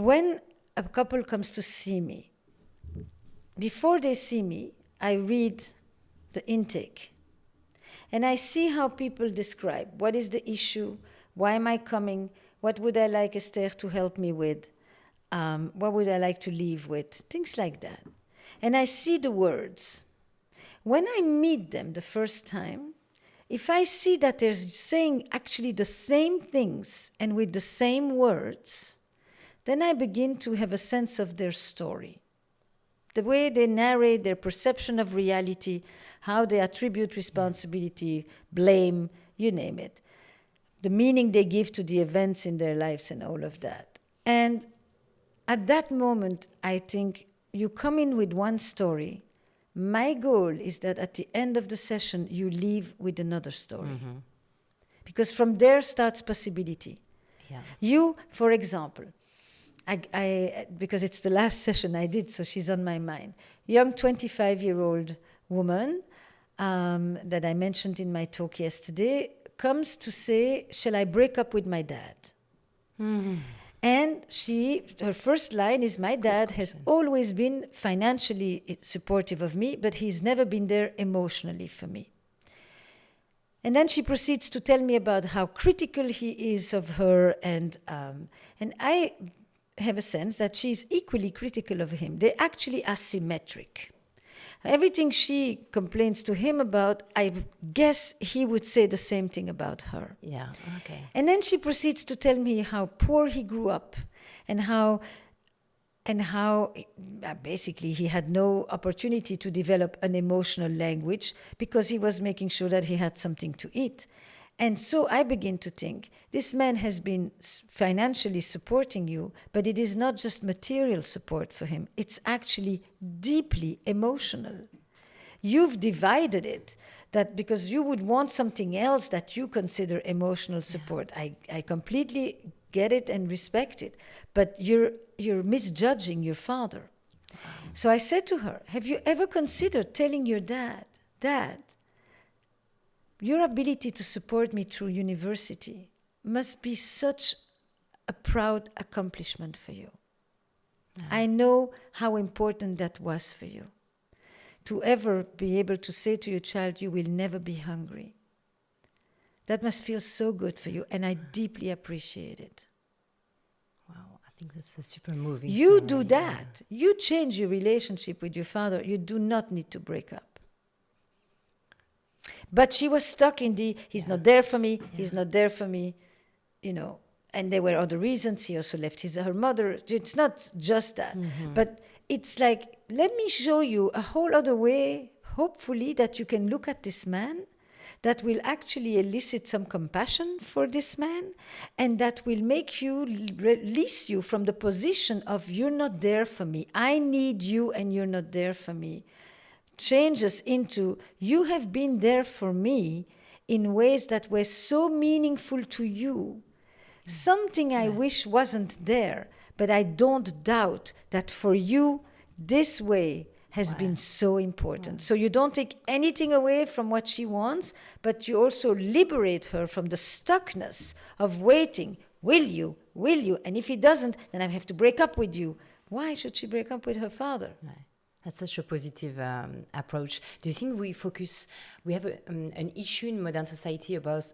when a couple comes to see me, before they see me, I read the intake. And I see how people describe what is the issue, why am I coming, what would I like Esther to help me with, what would I like to leave with, things like that. And I see the words. When I meet them the first time, if I see that they're saying actually the same things and with the same words, then I begin to have a sense of their story. The way they narrate their perception of reality, how they attribute responsibility, blame, you name it. The meaning they give to the events in their lives and all of that. And at that moment, I think you come in with one story. My goal is that at the end of the session, you leave with another story. Mm-hmm. Because from there starts possibility. Yeah. You, for example, I because it's the last session I did, so she's on my mind. Young 25-year-old woman that I mentioned in my talk yesterday comes to say, shall I break up with my dad? Mm-hmm. And her first line is, my dad has always been financially supportive of me, but he's never been there emotionally for me. And then she proceeds to tell me about how critical he is of her, and I have a sense that she's equally critical of him. They're actually asymmetric. Everything she complains to him about, I guess he would say the same thing about her. Yeah, okay. And then she proceeds to tell me how poor he grew up and how basically he had no opportunity to develop an emotional language because he was making sure that he had something to eat. And so I begin to think, this man has been financially supporting you, but it is not just material support for him. It's actually deeply emotional. You've divided it, that because you would want something else that you consider emotional support. Yeah. I completely get it and respect it, but you're misjudging your father. So I said to her, have you ever considered telling your dad, your ability to support me through university must be such a proud accomplishment for you. Yeah. I know how important that was for you. To ever be able to say to your child, you will never be hungry. That must feel so good for you, and I deeply appreciate it. Wow, I think that's a super moving You story. do that. Yeah. You change your relationship with your father. You do not need to break up. But she was stuck in he's not there for me, he's not there for me, and there were other reasons. He also left her mother. It's not just that. Mm-hmm. But it's like, let me show you a whole other way, hopefully, that you can look at this man, that will actually elicit some compassion for this man, and that will make you, release you from the position of, you're not there for me, I need you and you're not there for me. Changes into, you have been there for me in ways that were so meaningful to you. Something I wish wasn't there, but I don't doubt that for you, this way has been so important. So you don't take anything away from what she wants, but you also liberate her from the stuckness of waiting. Will you? And if he doesn't, then I have to break up with you. Why should she break up with her father? Right. That's such a positive approach. Do you think we have an issue in modern society about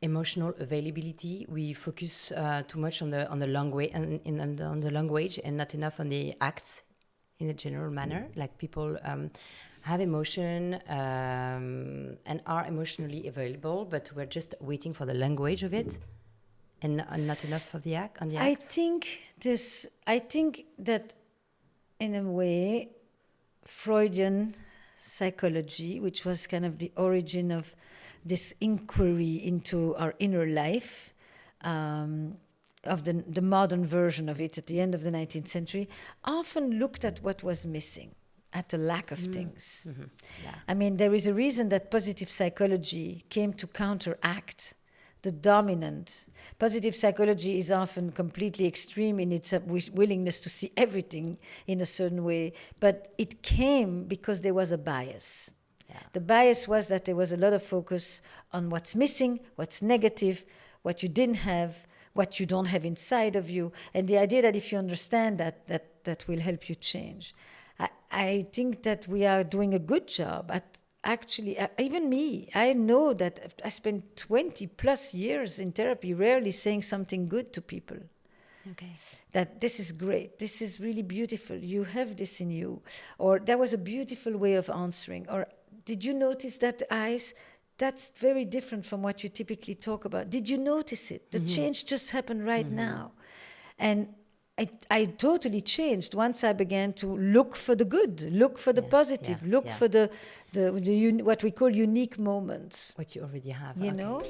emotional availability? We focus too much on the language on the language and not enough on the acts in a general manner. Like people have emotion and are emotionally available, but we're just waiting for the language of it and not enough of the act. I think that, in a way, Freudian psychology, which was kind of the origin of this inquiry into our inner life, of the modern version of it at the end of the 19th century, often looked at what was missing, at the lack of things. Mm-hmm. Yeah. I mean, there is a reason that positive psychology came to counteract the dominant. Positive psychology is often completely extreme in its willingness to see everything in a certain way, but it came because there was a bias. Yeah. The bias was that there was a lot of focus on what's missing, what's negative, what you didn't have, what you don't have inside of you. And the idea that if you understand that will help you change. I think that we are doing a good job at actually, even me, I know that I spent 20 plus years in therapy rarely saying something good to people. Okay. That this is great, this is really beautiful, you have this in you, or that was a beautiful way of answering, or did you notice that eyes? That's very different from what you typically talk about. Did you notice it? The change just happened right now. And I totally changed once I began to look for the good, look for the positive, look for the what we call unique moments. What you already have. You know?